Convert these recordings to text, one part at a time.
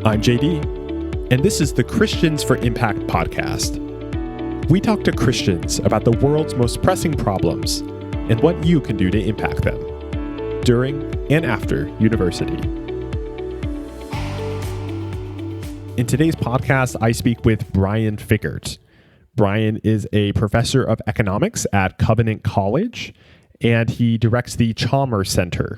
I'm JD, and this is the Christians for Impact podcast. We talk to Christians about the world's most pressing problems and what you can do to impact them during and after university. In today's podcast, I speak with Brian Fikkert. Brian is a professor of economics at Covenant College, and he directs the Chalmers Center,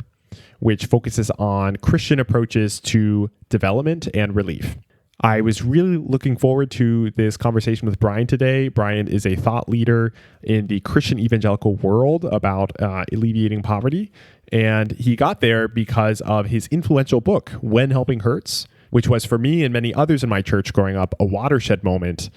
which focuses on Christian approaches to development and relief. I was really looking forward to this conversation with Brian today. Brian is a thought leader in the Christian evangelical world about alleviating poverty, and he got there because of his influential book, When Helping Hurts, which was for me and many others in my church growing up a watershed moment.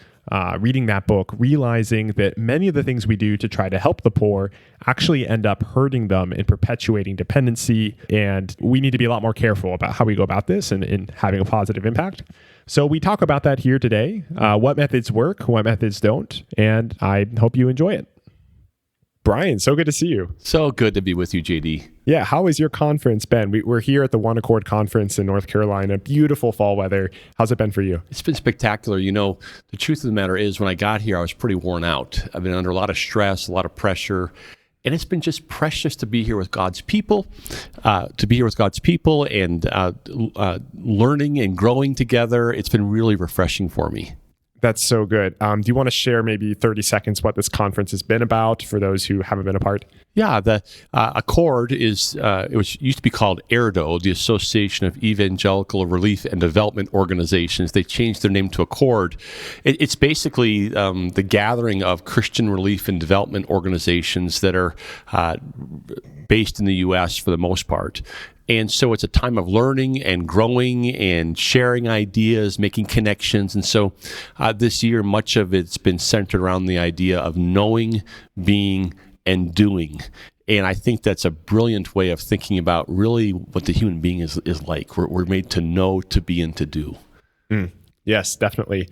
Reading that book, realizing that many of the things we do to try to help the poor actually end up hurting them and perpetuating dependency. And we need to be a lot more careful about how we go about this and having a positive impact. So we talk about that here today, what methods work, what methods don't, and I hope you enjoy it. Brian, so good to see you. So good to be with you, JD. Yeah, how has your conference been? We're here at the One Accord Conference in North Carolina. Beautiful fall weather. How's it been for you? It's been spectacular. You know, the truth of the matter is when I got here, I was pretty worn out. I've been under a lot of stress, a lot of pressure. And it's been just precious to be here with God's people, and learning and growing together. It's been really refreshing for me. That's so good. Do you want to share maybe 30 seconds what this conference has been about for those who haven't been a part? Yeah, the Accord is, used to be called ERDO, the Association of Evangelical Relief and Development Organizations. They changed their name to Accord. It's basically the gathering of Christian relief and development organizations that are based in the U.S. for the most part. And so it's a time of learning and growing and sharing ideas, making connections. And so this year, much of it's been centered around the idea of knowing, being, and doing. And I think that's a brilliant way of thinking about really what the human being is like. We're made to know, to be, and to do. Yes, definitely.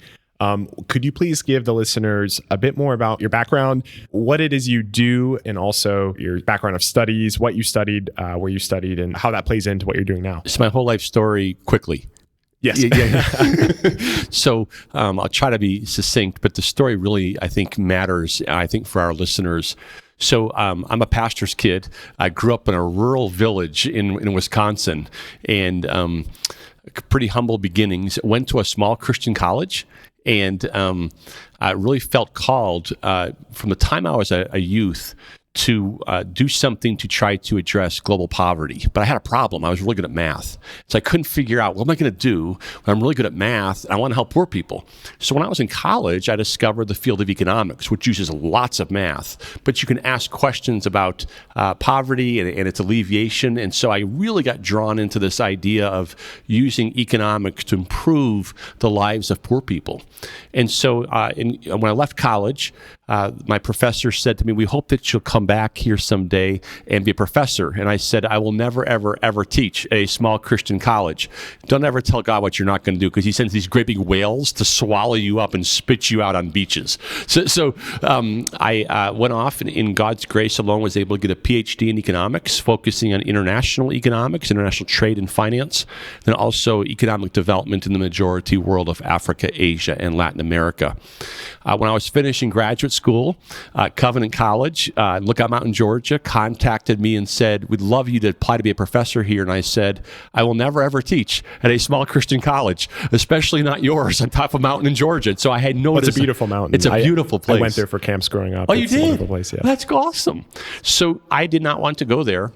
Could you please give the listeners a bit more about your background, what it is you do, and also your background of studies, what you studied, where you studied, and how that plays into what you're doing now? It's my whole life story quickly. Yes. Yeah. So I'll try to be succinct, but the story really, I think, matters, I think, for our listeners. So I'm a pastor's kid. I grew up in a rural village in Wisconsin, and pretty humble beginnings. Went to a small Christian college. And I really felt called from the time I was a youth to do something to try to address global poverty. But I had a problem. I was really good at math. So I couldn't figure out, what am I going to do when I'm really good at math and I want to help poor people? So when I was in college, I discovered the field of economics, which uses lots of math. But you can ask questions about poverty and its alleviation. And so I really got drawn into this idea of using economics to improve the lives of poor people. And so when I left college, my professor said to me, "We hope that you'll come back here someday and be a professor." And I said, "I will never, ever, ever teach a small Christian college. Don't ever tell God what you're not going to do, because he sends these great big whales to swallow you up and spit you out on beaches." So I went off, and in God's grace alone was able to get a PhD in economics, focusing on international economics, international trade and finance, then also economic development in the majority world of Africa, Asia, and Latin America. When I was finishing graduate school, Covenant College, Lookout Mountain, Georgia, contacted me and said, "We'd love you to apply to be a professor here." And I said, "I will never, ever teach at a small Christian college, especially not yours on top of a mountain in Georgia." And so I had no... It's a beautiful mountain. It's a beautiful place. I went there for camps growing up. Oh, you it's did? A wonderful place, yeah. That's awesome. So I did not want to go there.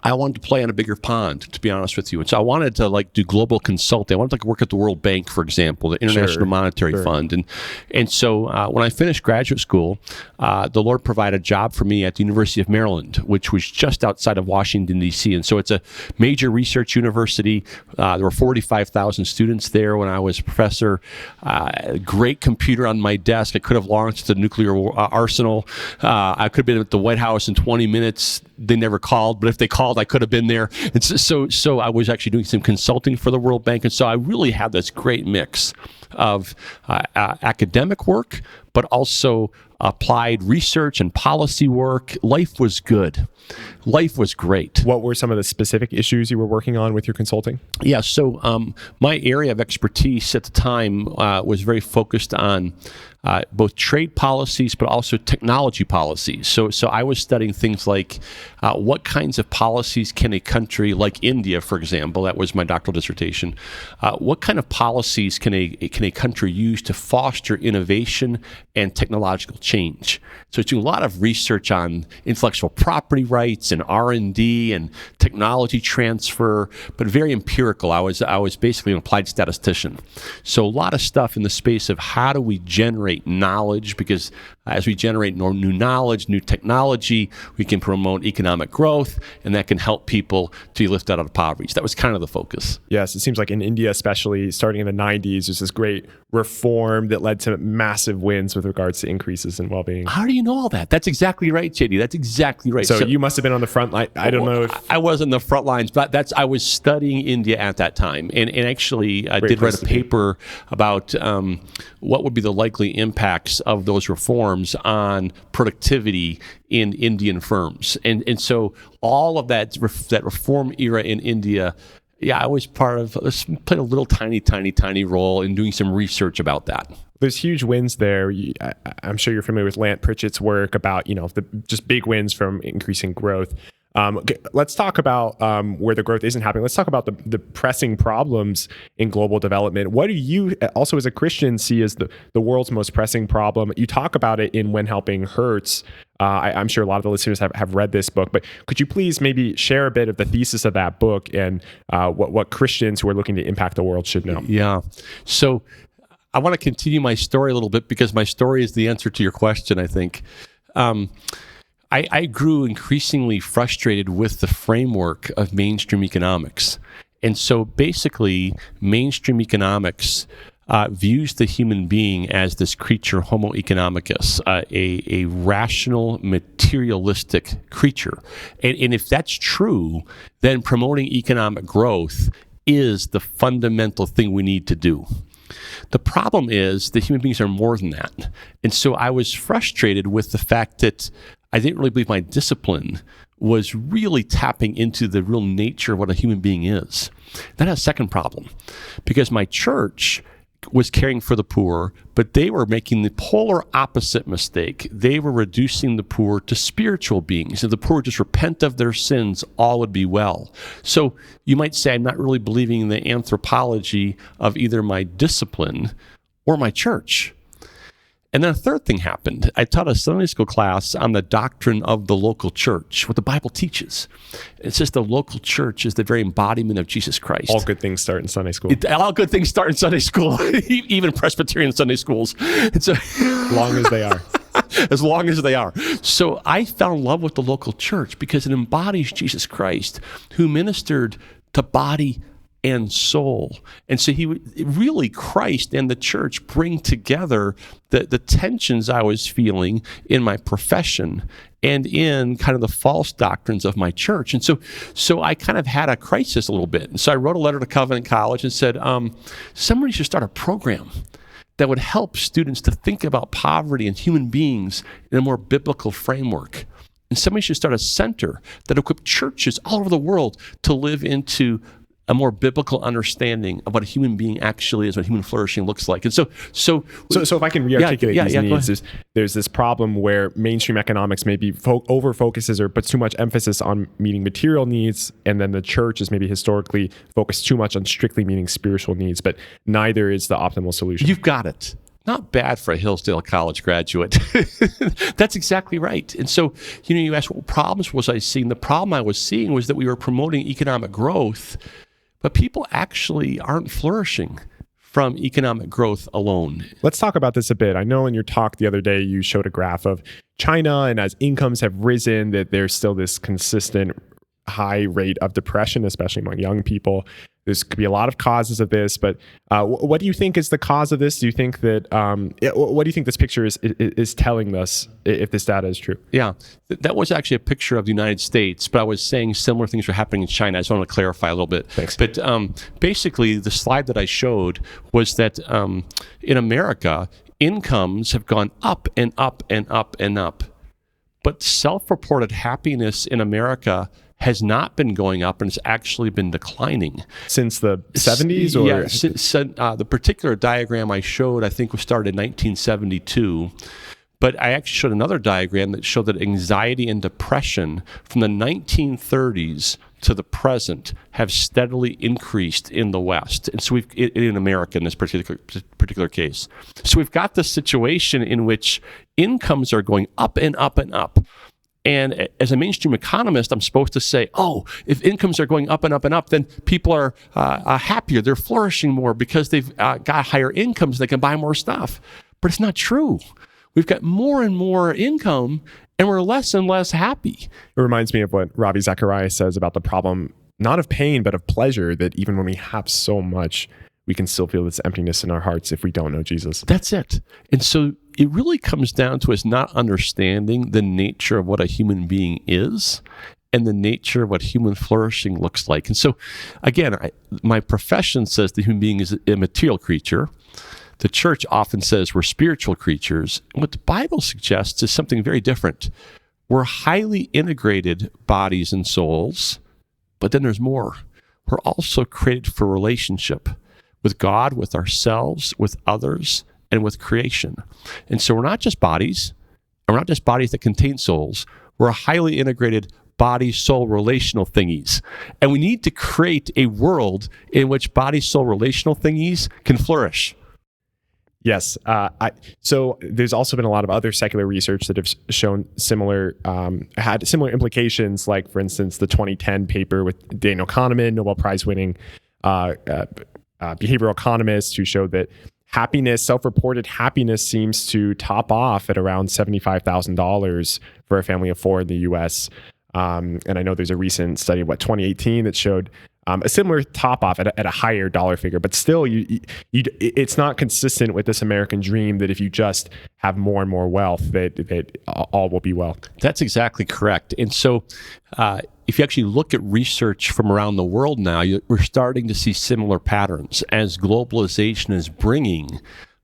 I wanted to play on a bigger pond, to be honest with you. And so I wanted to do global consulting. I wanted to work at the World Bank, for example, the International Monetary Fund. And so when I finished graduate school, the Lord provided a job for me at the University of Maryland, which was just outside of Washington, D.C. And so it's a major research university. There were 45,000 students there when I was a professor. A great computer on my desk. I could have launched the nuclear arsenal. I could have been at the White House in 20 minutes. They never called, but if they called, I could have been there. And so I was actually doing some consulting for the World Bank. And so I really had this great mix of academic work, but also applied research and policy work. Life was good. Life was great. What were some of the specific issues you were working on with your consulting? Yeah, so my area of expertise at the time was very focused on both trade policies, but also technology policies. So I was studying things like what kinds of policies can a country like India, for example, that was my doctoral dissertation, what kind of policies can a country use to foster innovation and technological change? So it's doing a lot of research on intellectual property rights and R&D and technology transfer, but very empirical. I was basically an applied statistician. So a lot of stuff in the space of how do we generate knowledge, because as we generate new knowledge, new technology, we can promote economic growth, and that can help people to be lifted out of poverty. So that was kind of the focus. Yes, it seems like in India, especially starting in the 90s, there's this great reform that led to massive wins with regards to increases in well-being. How do you know all that? That's exactly right, JD. That's exactly right. So you must have been on the front line. I don't know if... I was on the front lines, but I was studying India at that time, and actually I did write a paper about what would be the likely impacts of those reforms on productivity in Indian firms. And so all of that reform era in India, I was played a little tiny role in doing some research about that. There's huge wins there. I'm sure you're familiar with Lant Pritchett's work about, just big wins from increasing growth. Let's talk about where the growth isn't happening. Let's talk about the pressing problems in global development. What do you, also as a Christian, see as the world's most pressing problem? You talk about it in When Helping Hurts. I'm sure a lot of the listeners have read this book, but could you please maybe share a bit of the thesis of that book and what Christians who are looking to impact the world should know? Yeah. So I want to continue my story a little bit because my story is the answer to your question, I think. I grew increasingly frustrated with the framework of mainstream economics. And so basically, mainstream economics views the human being as this creature, Homo economicus, a rational, materialistic creature. And if that's true, then promoting economic growth is the fundamental thing we need to do. The problem is that human beings are more than that. And so I was frustrated with the fact that I didn't really believe my discipline was really tapping into the real nature of what a human being is. That had a second problem, because my church was caring for the poor, but they were making the polar opposite mistake. They were reducing the poor to spiritual beings. If the poor just repent of their sins, all would be well. So you might say I'm not really believing in the anthropology of either my discipline or my church. And then a third thing happened. I taught a Sunday school class on the doctrine of the local church, what the Bible teaches. It says the local church is the very embodiment of Jesus Christ. All good things start in Sunday school. All good things start in Sunday school, even Presbyterian Sunday schools. And so, long as they are. As long as they are. So I fell in love with the local church because it embodies Jesus Christ, who ministered to body and soul. And so Christ and the church bring together the tensions I was feeling in my profession and in kind of the false doctrines of my church. And so I kind of had a crisis a little bit. And so I wrote a letter to Covenant College and said, somebody should start a program that would help students to think about poverty and human beings in a more biblical framework. And somebody should start a center that equipped churches all over the world to live into a more biblical understanding of what a human being actually is, what human flourishing looks like. And so if I can re-articulate these needs, there's this problem where mainstream economics maybe over-focuses or puts too much emphasis on meeting material needs, and then the church is maybe historically focused too much on strictly meeting spiritual needs, but neither is the optimal solution. You've got it. Not bad for a Hillsdale College graduate. That's exactly right. And so, you asked what problems was I seeing? The problem I was seeing was that we were promoting economic growth, but people actually aren't flourishing from economic growth alone. Let's talk about this a bit. I know in your talk the other day, you showed a graph of China, and as incomes have risen, that there's still this consistent high rate of depression, especially among young people. could be a lot of causes of this, but what do you think is the cause of this? Do you think that what do you think this picture is telling us if this data is true? Yeah, that was actually a picture of the United States, but I was saying similar things were happening in China. I just want to clarify a little bit. Thanks. But basically, the slide that I showed was that in America, incomes have gone up and up and up and up. But self-reported happiness in America has not been going up, and it's actually been declining. Since the 70s? Or? Yeah, the particular diagram I showed, I think, was started in 1972. But I actually showed another diagram that showed that anxiety and depression from the 1930s to the present have steadily increased in the West. And so in America in this particular case. So we've got this situation in which incomes are going up and up and up. And as a mainstream economist, I'm supposed to say, oh, if incomes are going up and up and up, then people are happier. They're flourishing more because they've got higher incomes. They can buy more stuff. But it's not true. We've got more and more income, and we're less and less happy. It reminds me of what Ravi Zacharias says about the problem, not of pain, but of pleasure, that even when we have so much, we can still feel this emptiness in our hearts if we don't know Jesus. That's it. And so it really comes down to us not understanding the nature of what a human being is and the nature of what human flourishing looks like. And so, again, my profession says the human being is a material creature. The church often says we're spiritual creatures. And what the Bible suggests is something very different. We're highly integrated bodies and souls, but then there's more. We're also created for relationship with God, with ourselves, with others, and with creation. And so we're not just bodies, and we're not just bodies that contain souls. We're a highly integrated body-soul relational thingies. And we need to create a world in which body-soul relational thingies can flourish. Yes. So there's also been a lot of other secular research that have shown had similar implications, like, for instance, the 2010 paper with Daniel Kahneman, Nobel Prize winning behavioral economist, who showed that self-reported happiness seems to top off at around $75,000 for a family of four in the U.S. And I know there's a recent study, 2018, that showed a similar top off at a higher dollar figure, but still, it's not consistent with this American dream that if you just have more and more wealth, that all will be well. That's exactly correct. And so, if you actually look at research from around the world now, we're starting to see similar patterns as globalization is bringing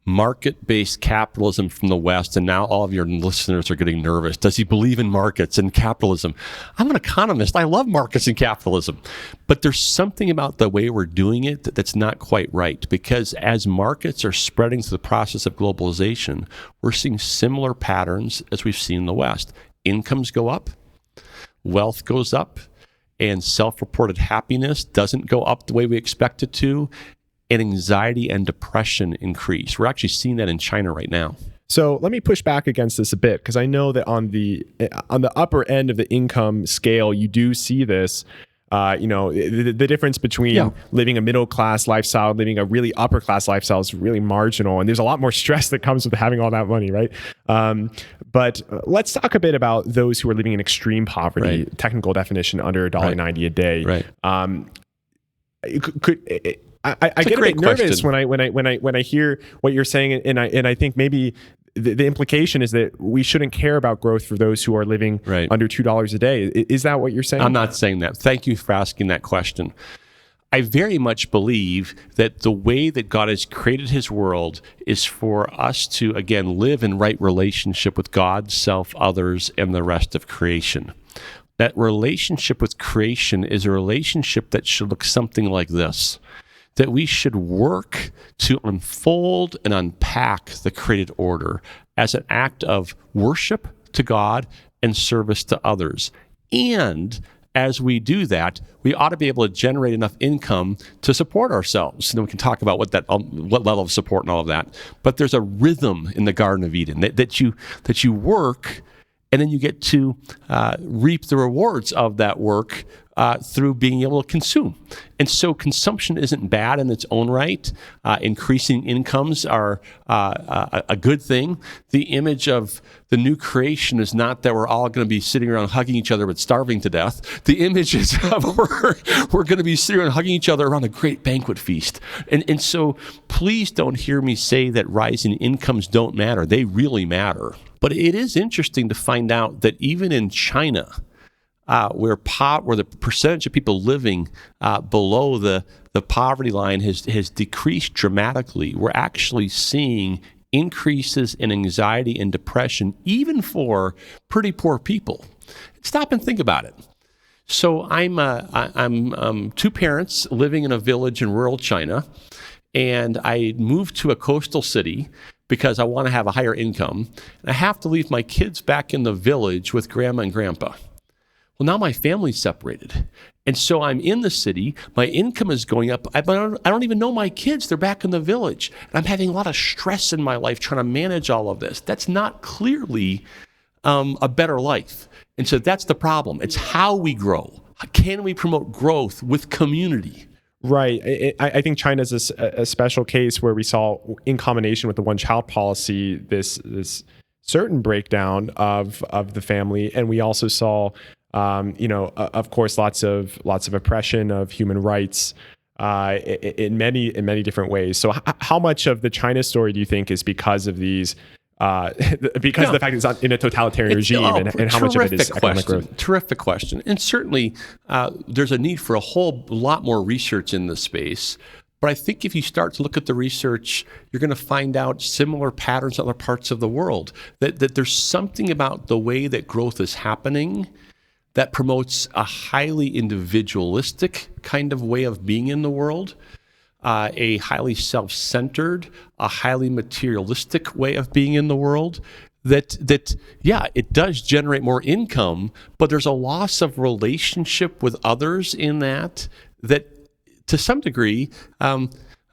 market-based capitalism from the West, and now all of your listeners are getting nervous. Does he believe in markets and capitalism? I'm an economist. I love markets and capitalism. But there's something about the way we're doing it that's not quite right, because as markets are spreading through the process of globalization, we're seeing similar patterns as we've seen in the West. Incomes go up, wealth goes up, and self-reported happiness doesn't go up the way we expect it to, and anxiety and depression increase. We're actually seeing that in China right now. So let me push back against this a bit, because I know that on the upper end of the income scale, you do see this. The difference between living a middle class lifestyle and living a really upper class lifestyle is really marginal, and there's a lot more stress that comes with having all that money, right? But let's talk a bit about those who are living in extreme poverty. Right. Technical definition, under $1.90 a day. Right. I get a bit nervous when I hear what you're saying, and I think maybe the implication is that we shouldn't care about growth for those who are living under $2 a day. Is that what you're saying? I'm not saying that. Thank you for asking that question. I very much believe that the way that God has created his world is for us to, again, live in right relationship with God, self, others, and the rest of creation. That relationship with creation is a relationship that should look something like this. That we should work to unfold and unpack the created order as an act of worship to God and service to others. And as we do that, we ought to be able to generate enough income to support ourselves. And then we can talk about what level of support and all of that. But there's a rhythm in the Garden of Eden that you work, and then you get to reap the rewards of that work through being able to consume. And so consumption isn't bad in its own right. Increasing incomes are a good thing. The image of the new creation is not that we're all going to be sitting around hugging each other but starving to death. The image is of we're going to be sitting around hugging each other around a great banquet feast. And so please don't hear me say that rising incomes don't matter. They really matter. But it is interesting to find out that even in China, where the percentage of people living below the poverty line has decreased dramatically, we're actually seeing increases in anxiety and depression, even for pretty poor people. Stop and think about it. So I'm two parents living in a village in rural China, and I moved to a coastal city because I want to have a higher income. And I have to leave my kids back in the village with grandma and grandpa. Well, now my family's separated. And so I'm in the city, my income is going up. I don't even know my kids, they're back in the village. And I'm having a lot of stress in my life trying to manage all of this. That's not clearly a better life. And so that's the problem. It's how we grow. Can we promote growth with community? Right. I think China's a special case where we saw, in combination with the one-child policy, this certain breakdown of the family. And we also saw of course, lots of oppression of human rights in many different ways. So, how much of the China story do you think is because of these? Of the fact it's in a totalitarian regime, and how much of it is economic growth? Terrific question, and certainly there's a need for a whole lot more research in this space. But I think if you start to look at the research, you're going to find out similar patterns in other parts of the world. That there's something about the way that growth is happening that promotes a highly individualistic kind of way of being in the world, a highly self-centered, a highly materialistic way of being in the world, that it does generate more income, but there's a loss of relationship with others in that to some degree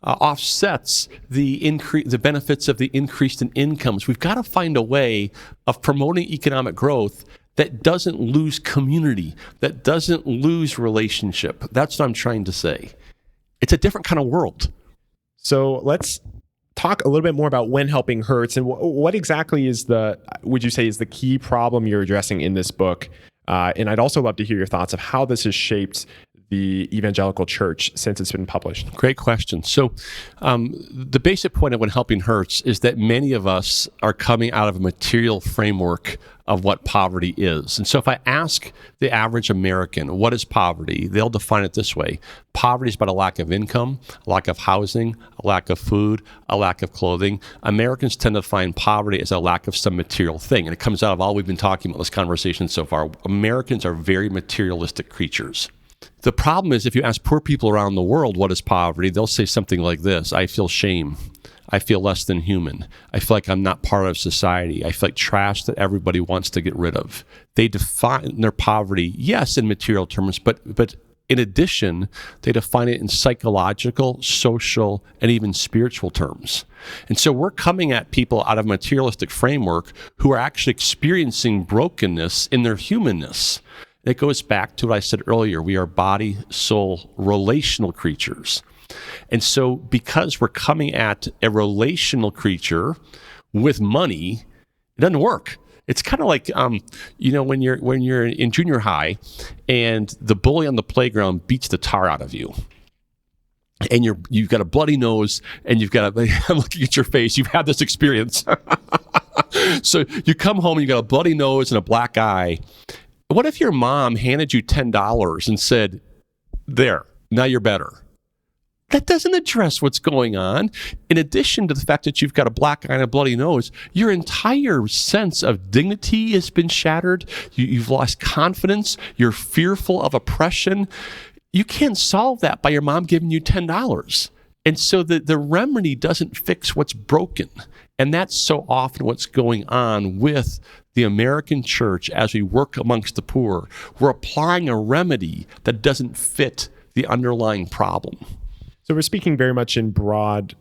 offsets the benefits of the increase in incomes. We've got to find a way of promoting economic growth that doesn't lose community, that doesn't lose relationship. That's what I'm trying to say. It's a different kind of world. So let's talk a little bit more about when helping hurts, and what exactly would you say is the key problem you're addressing in this book? And I'd also love to hear your thoughts of how this has shaped the evangelical church since it's been published. Great question. So the basic point of When Helping Hurts is that many of us are coming out of a material framework of what poverty is. And so if I ask the average American, what is poverty? They'll define it this way. Poverty is about a lack of income, a lack of housing, a lack of food, a lack of clothing. Americans tend to define poverty as a lack of some material thing. And it comes out of all we've been talking about in this conversation so far. Americans are very materialistic creatures. The problem is if you ask poor people around the world what is poverty, they'll say something like this: I feel shame. I feel less than human. I feel like I'm not part of society. I feel like trash that everybody wants to get rid of. They define their poverty, yes, in material terms, but in addition, they define it in psychological, social, and even spiritual terms. And so we're coming at people out of a materialistic framework who are actually experiencing brokenness in their humanness. It goes back to what I said earlier. We are body, soul, relational creatures. And so because we're coming at a relational creature with money, it doesn't work. It's kind of like, when you're in junior high and the bully on the playground beats the tar out of you. And you've got a bloody nose and I'm looking at your face, you've had this experience. So you come home and you got a bloody nose and a black eye. What if your mom handed you $10 and said, there, now you're better? That doesn't address what's going on. In addition to the fact that you've got a black eye and a bloody nose, your entire sense of dignity has been shattered. You've lost confidence. You're fearful of oppression. You can't solve that by your mom giving you $10. And so the remedy doesn't fix what's broken. And that's so often what's going on with the American church as we work amongst the poor. We're applying a remedy that doesn't fit the underlying problem. So we're speaking very much in broad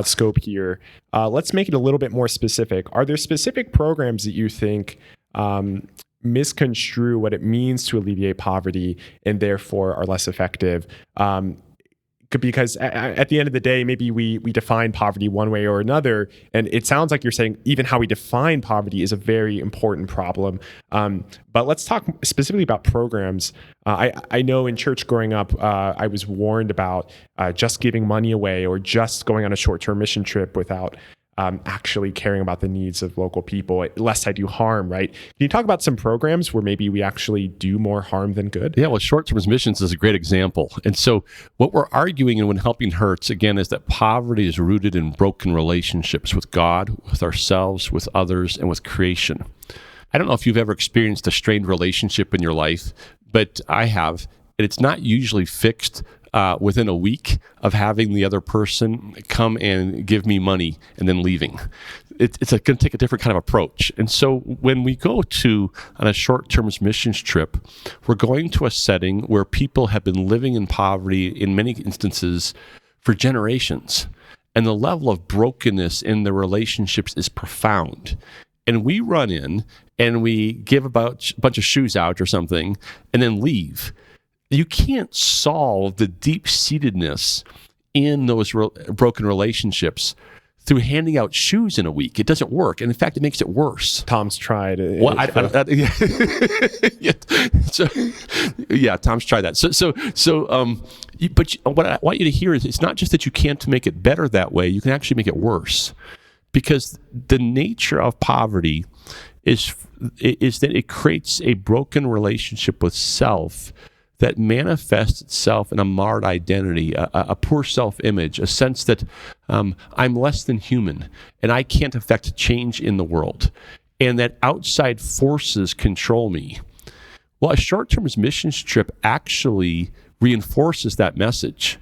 scope here. Let's make it a little bit more specific. Are there specific programs that you think misconstrue what it means to alleviate poverty and therefore are less effective. Because at the end of the day, maybe we define poverty one way or another. And it sounds like you're saying even how we define poverty is a very important problem. But let's talk specifically about programs. I know in church growing up, I was warned about just giving money away or just going on a short-term mission trip without actually caring about the needs of local people, lest I do harm, right? Can you talk about some programs where maybe we actually do more harm than good? Yeah, well, short-term missions is a great example. And so what we're arguing in When Helping Hurts, again, is that poverty is rooted in broken relationships with God, with ourselves, with others, and with creation. I don't know if you've ever experienced a strained relationship in your life, but I have, and it's not usually fixed within a week of having the other person come and give me money and then leaving. It's going to take a different kind of approach. And so when we go on a short-term missions trip, we're going to a setting where people have been living in poverty in many instances for generations. And the level of brokenness in the relationships is profound. And we run in and we give a bunch of shoes out or something and then leave. You can't solve the deep-seatedness in those broken relationships through handing out shoes in a week. It doesn't work. And in fact, it makes it worse. Tom's tried. Tom's tried that. But what I want you to hear is it's not just that you can't make it better that way, you can actually make it worse. Because the nature of poverty is that it creates a broken relationship with self that manifests itself in a marred identity, a poor self-image, a sense that I'm less than human and I can't affect change in the world, and that outside forces control me. Well, a short-term missions trip actually reinforces that message,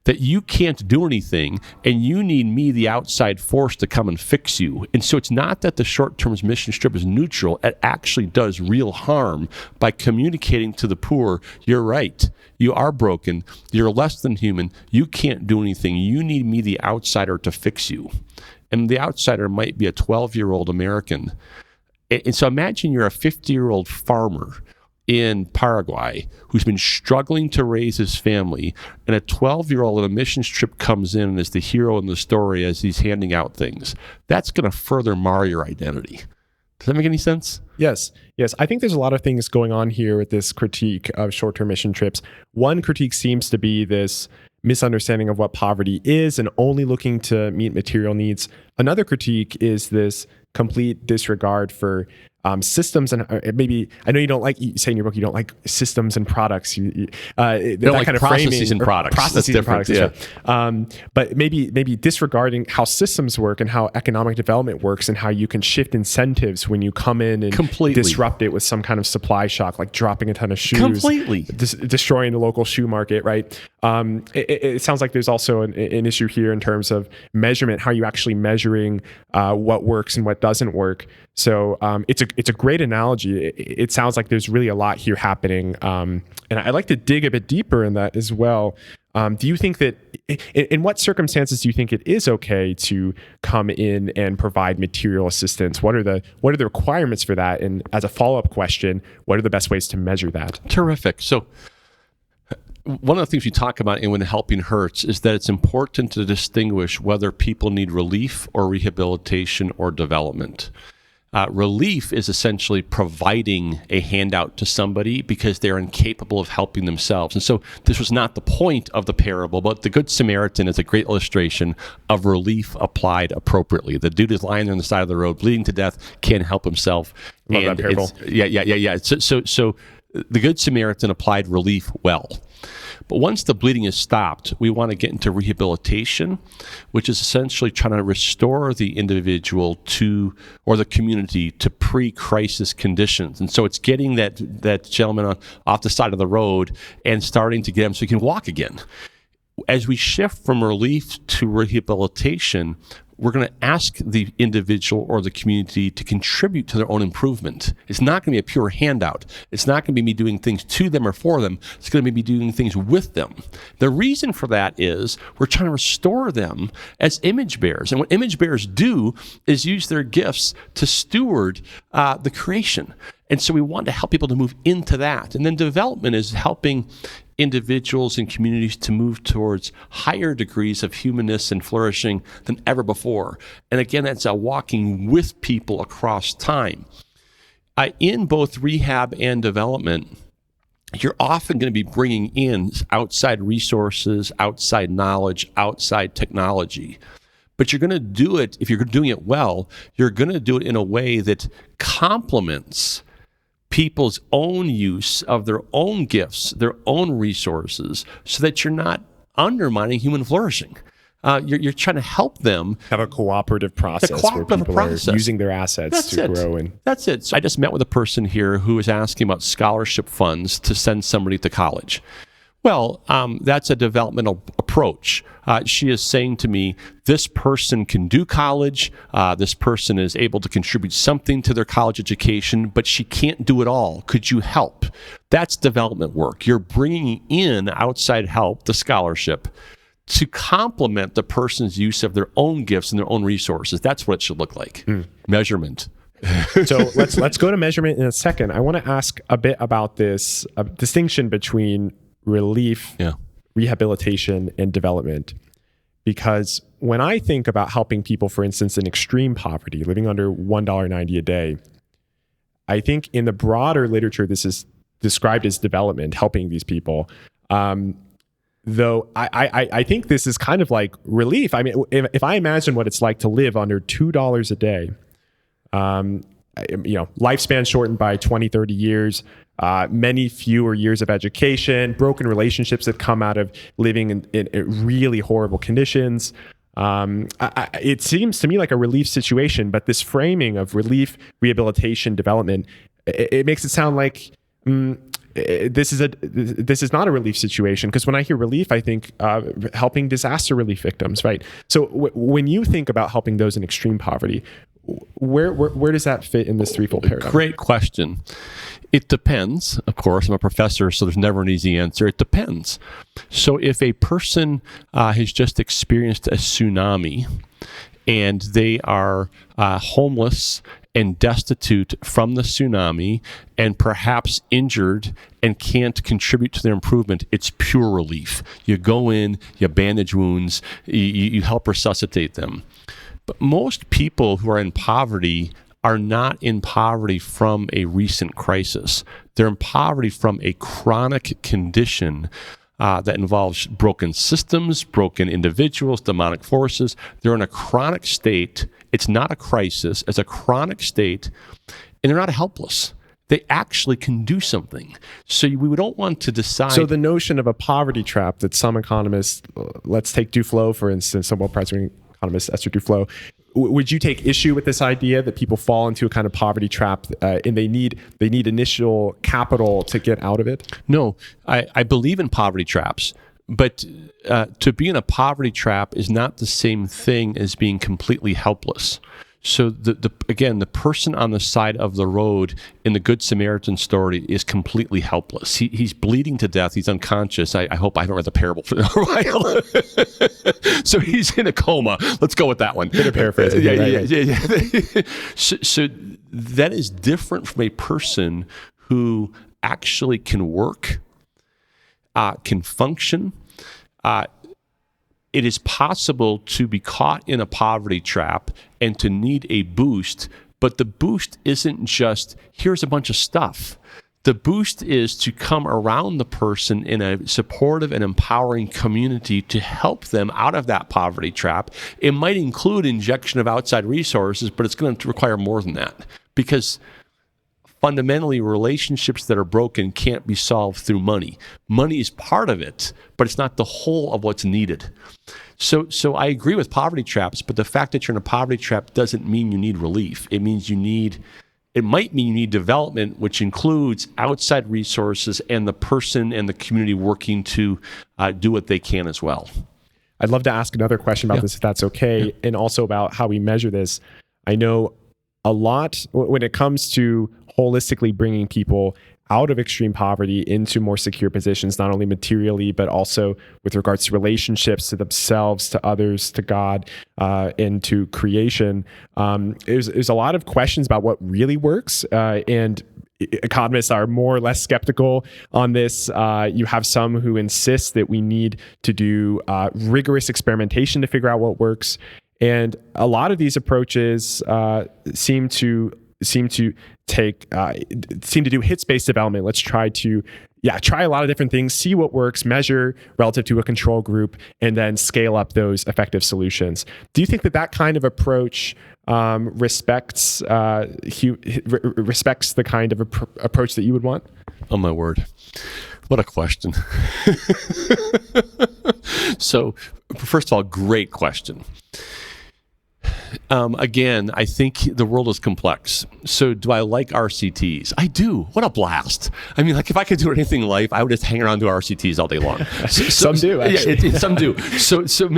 that you can't do anything and you need me, the outside force, to come and fix you. And so it's not that the short-term mission trip is neutral. It actually does real harm by communicating to the poor, you're right, you are broken, you're less than human, you can't do anything, you need me, the outsider, to fix you. And the outsider might be a 12-year-old American. And so imagine you're a 50-year-old farmer in Paraguay who's been struggling to raise his family, and a 12-year-old on a missions trip comes in and is the hero in the story as he's handing out things. That's going to further mar your identity. Does that make any sense? Yes. I think there's a lot of things going on here with this critique of short-term mission trips. One critique seems to be this misunderstanding of what poverty is and only looking to meet material needs. Another critique is this complete disregard for systems, and maybe, I know you don't like, you say in your book you don't like systems and products. That like kind of processes and products. Processes and products. Yeah. But maybe disregarding how systems work and how economic development works and how you can shift incentives when you come in and disrupt it with some kind of supply shock, like dropping a ton of shoes. Completely. Destroying the local shoe market, right? It sounds like there's also an issue here in terms of measurement, how you actually measuring what works and what doesn't work. So it's a great analogy. It sounds like there's really a lot here happening. And I'd like to dig a bit deeper in that as well. Do you think that, in what circumstances do you think it is okay to come in and provide material assistance? What are the requirements for that? And as a follow-up question, what are the best ways to measure that? Terrific. So one of the things we talk about in When Helping Hurts is that it's important to distinguish whether people need relief or rehabilitation or development. Relief is essentially providing a handout to somebody because they're incapable of helping themselves. And so this was not the point of the parable, but the Good Samaritan is a great illustration of relief applied appropriately. The dude is lying there on the side of the road, bleeding to death, can't help himself. Love that parable. Yeah. So the Good Samaritan applied relief well. But once the bleeding is stopped, we want to get into rehabilitation, which is essentially trying to restore the individual to, or the community, to pre-crisis conditions. And so it's getting that gentleman off the side of the road and starting to get him so he can walk again. As we shift from relief to rehabilitation, we're going to ask the individual or the community to contribute to their own improvement. It's not going to be a pure handout. It's not going to be me doing things to them or for them. It's going to be me doing things with them. The reason for that is we're trying to restore them as image bearers. And what image bearers do is use their gifts to steward the creation. And so we want to help people to move into that. And then development is helping individuals and communities to move towards higher degrees of humanness and flourishing than ever before. And again, that's walking with people across time. In both rehab and development, you're often going to be bringing in outside resources, outside knowledge, outside technology. But you're going to do it, if you're doing it well, you're going to do it in a way that complements people's own use of their own gifts, their own resources, so that you're not undermining human flourishing. You're trying to help them have a cooperative process where people are using their assets to grow. That's it. So I just met with a person here who was asking about scholarship funds to send somebody to college. Well, that's a developmental approach. She is saying to me, this person can do college, this person is able to contribute something to their college education, but she can't do it all. Could you help? That's development work. You're bringing in outside help, the scholarship, to complement the person's use of their own gifts and their own resources. That's what it should look like. Measurement. So let's go to measurement in a second. I want to ask a bit about this distinction between relief, rehabilitation, and development. Because when I think about helping people, for instance, in extreme poverty, living under $1.90 a day, I think in the broader literature, this is described as development, helping these people. Though I think this is kind of like relief. I mean, if I imagine what it's like to live under $2 a day, lifespan shortened by 20, 30 years, many fewer years of education, broken relationships that come out of living in really horrible conditions. It seems to me like a relief situation, but this framing of relief, rehabilitation, development, it makes it sound like this is not a relief situation, because when I hear relief, I think helping disaster relief victims, right? So when you think about helping those in extreme poverty, where does that fit in this threefold paradigm? Great question. It depends. Of course, I'm a professor, so there's never an easy answer. It depends. So if a person has just experienced a tsunami and they are homeless and destitute from the tsunami and perhaps injured and can't contribute to their improvement, it's pure relief. You go in, you bandage wounds, you help resuscitate them. But most people who are in poverty are not in poverty from a recent crisis. They're in poverty from a chronic condition that involves broken systems, broken individuals, demonic forces. They're in a chronic state. It's not a crisis. It's a chronic state, and they're not helpless. They actually can do something. So we don't want to decide. So the notion of a poverty trap that some economists, let's take Duflo, for instance, some well-prized economist Esther Duflo, would you take issue with this idea that people fall into a kind of poverty trap and they need initial capital to get out of it? No, I believe in poverty traps, but to be in a poverty trap is not the same thing as being completely helpless. So the person on the side of the road in the Good Samaritan story is completely helpless. He's bleeding to death. He's unconscious. I hope I haven't read the parable for a while. So he's in a coma. Let's go with that one. Bit of paraphrasing. Yeah. So that is different from a person who actually can work, can function. It is possible to be caught in a poverty trap and to need a boost, but the boost isn't just, here's a bunch of stuff. The boost is to come around the person in a supportive and empowering community to help them out of that poverty trap. It might include injection of outside resources, but it's going to require more than that, because fundamentally, relationships that are broken can't be solved through money. Money is part of it, but it's not the whole of what's needed. So I agree with poverty traps, but the fact that you're in a poverty trap doesn't mean you need relief. It might mean you need development, which includes outside resources and the person and the community working to do what they can as well. I'd love to ask another question about this, if that's okay, and also about how we measure this. I know a lot when it comes to holistically bringing people out of extreme poverty into more secure positions, not only materially, but also with regards to relationships, to themselves, to others, to God, and to creation. There's a lot of questions about what really works. And economists are more or less skeptical on this. You have some who insist that we need to do rigorous experimentation to figure out what works. And a lot of these approaches seem to do hits-based development. Let's try a lot of different things, see what works, measure relative to a control group, and then scale up those effective solutions. Do you think that kind of approach respects the kind of approach that you would want? Oh my word. What a question. So, first of all, great question. Again, I think the world is complex. So do I like RCTs? I do. What a blast. I mean, like if I could do anything in life, I would just hang around and do RCTs all day long. Some do, actually. Yeah, some do. So so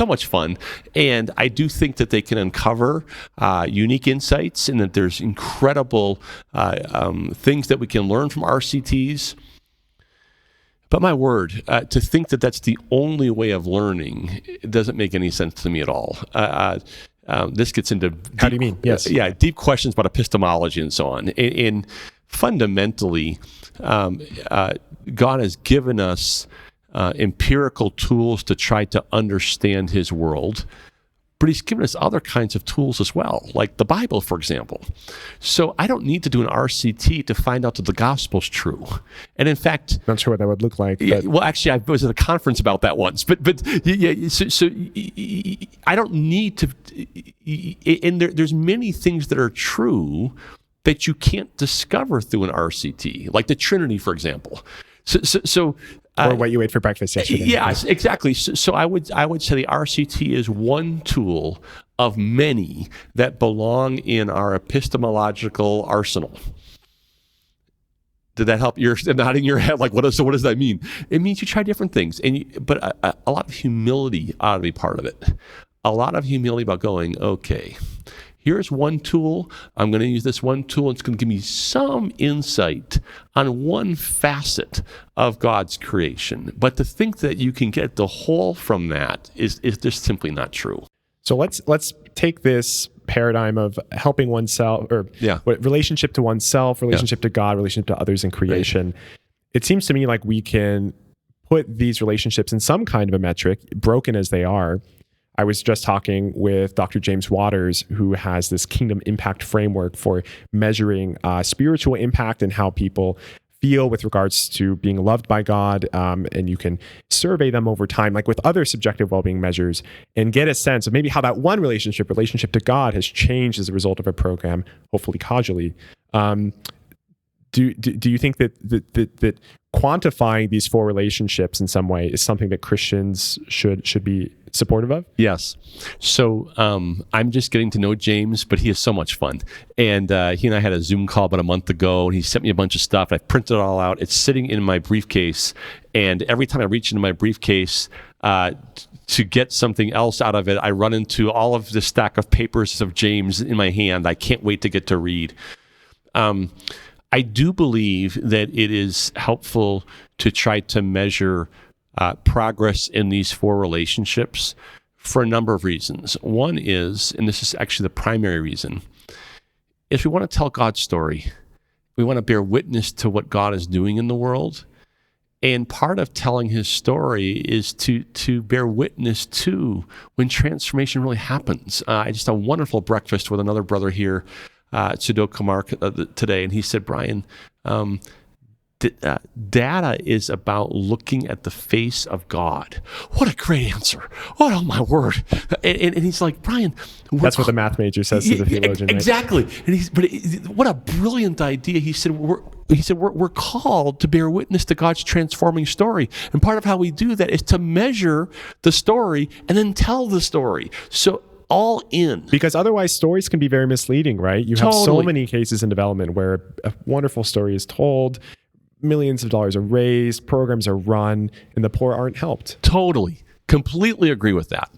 much fun. And I do think that they can uncover unique insights and that there's incredible things that we can learn from RCTs. But my word, to think that that's the only way of learning, it doesn't make any sense to me at all. This gets into how do you mean? Yes, deep questions about epistemology and so on. And fundamentally, God has given us empirical tools to try to understand His world. But He's given us other kinds of tools as well, like the Bible, for example. So I don't need to do an RCT to find out that the gospel's true. And in fact, not sure what that would look like. Yeah, well, actually, I was at a conference about that once. But yeah, so I don't need to. And there's many things that are true that you can't discover through an RCT, like the Trinity, for example. Or what you ate for breakfast yesterday. Yes, exactly. So I would say the RCT is one tool of many that belong in our epistemological arsenal. Did that help? You're nodding your head like, so what does that mean? It means you try different things, but a lot of humility ought to be part of it. A lot of humility about going, okay, here's one tool. I'm going to use this one tool. It's going to give me some insight on one facet of God's creation. But to think that you can get the whole from that is just simply not true. So let's take this paradigm of helping oneself, or relationship to oneself, relationship to God, relationship to others in creation. Right. It seems to me like we can put these relationships in some kind of a metric, broken as they are. I was just talking with Dr. James Waters, who has this kingdom impact framework for measuring spiritual impact and how people feel with regards to being loved by God. And you can survey them over time, like with other subjective well-being measures, and get a sense of maybe how that one relationship to God, has changed as a result of a program, hopefully causally. Do you think that quantifying these four relationships in some way is something that Christians should be supportive of? Yes. So I'm just getting to know James, but he is so much fun. And he and I had a Zoom call about a month ago, and he sent me a bunch of stuff. I printed it all out. It's sitting in my briefcase. And every time I reach into my briefcase to get something else out of it, I run into all of the stack of papers of James in my hand. I can't wait to get to read. I do believe that it is helpful to try to measure progress in these four relationships for a number of reasons. One is, and this is actually the primary reason, is we want to tell God's story. We want to bear witness to what God is doing in the world. And part of telling His story is to bear witness to when transformation really happens. I just had a wonderful breakfast with another brother here, Sudoku Mark, today, and he said, Brian, data is about looking at the face of God. What a great answer. Oh my word. And he's like, Brian. That's what the math major says to the theologian. Exactly. Right? And what a brilliant idea. He said, we're called to bear witness to God's transforming story. And part of how we do that is to measure the story and then tell the story. So all in. Because otherwise stories can be very misleading, right? You have so many cases in development where a wonderful story is told, millions of dollars are raised, programs are run, and the poor aren't helped. Totally. Completely agree with that.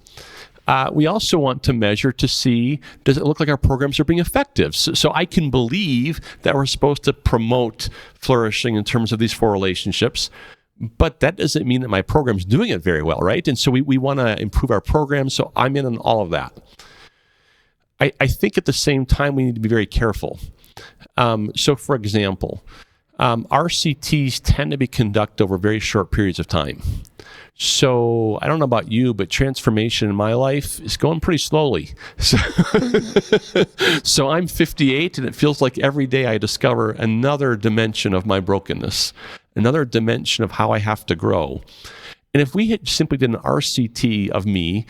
We also want to measure to see, does it look like our programs are being effective? So I can believe that we're supposed to promote flourishing in terms of these four relationships, but that doesn't mean that my program's doing it very well, right? And so we want to improve our program, so I'm in on all of that. I think at the same time we need to be very careful. So, for example, RCTs tend to be conducted over very short periods of time. So I don't know about you, but transformation in my life is going pretty slowly. So I'm 58, and it feels like every day I discover another dimension of my brokenness, another dimension of how I have to grow. And if we had simply did an RCT of me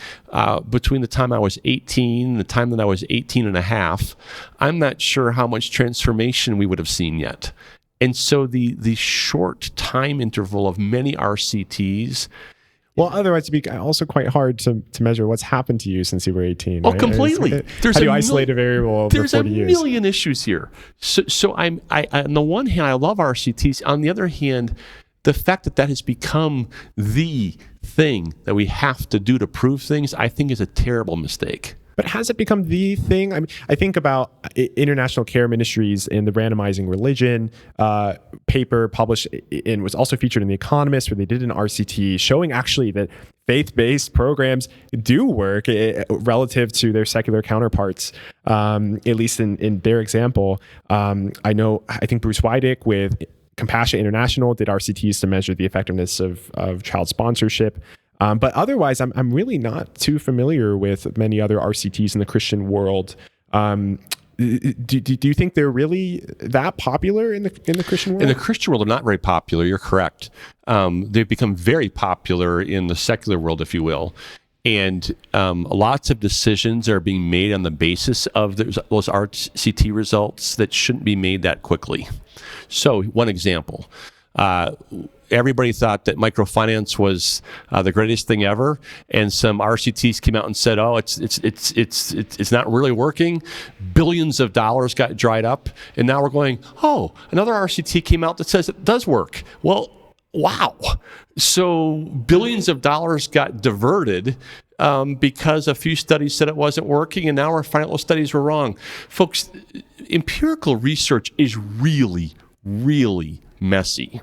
between the time I was 18 and the time that I was 18 and a half, I'm not sure how much transformation we would have seen yet. And so the short time interval of many RCTs. Well, otherwise it'd be also quite hard to measure what's happened to you since you were 18. Oh, right? completely. How do you isolate a variable over 40 years? There's a million issues here. So I on the one hand, I love RCTs. On the other hand, the fact that has become the thing that we have to do to prove things, I think is a terrible mistake. But has it become the thing? I mean, I think about International Care Ministries and the randomizing religion paper published and was also featured in The Economist, where they did an RCT showing actually that faith-based programs do work relative to their secular counterparts, at least in their example. I think Bruce Wydick with Compassion International did RCTs to measure the effectiveness of child sponsorship. But otherwise, I'm really not too familiar with many other RCTs in the Christian world. Do you think they're really that popular in the Christian world? In the Christian world, they're not very popular. You're correct. They've become very popular in the secular world, if you will. And lots of decisions are being made on the basis of those RCT results that shouldn't be made that quickly. So, one example. Everybody thought that microfinance was the greatest thing ever, and some RCTs came out and said, "Oh, it's not really working." Billions of dollars got dried up, and now we're going, "Oh, another RCT came out that says it does work." Well, wow! So billions of dollars got diverted because a few studies said it wasn't working, and now we're finding out those studies were wrong. Folks, empirical research is really, really messy.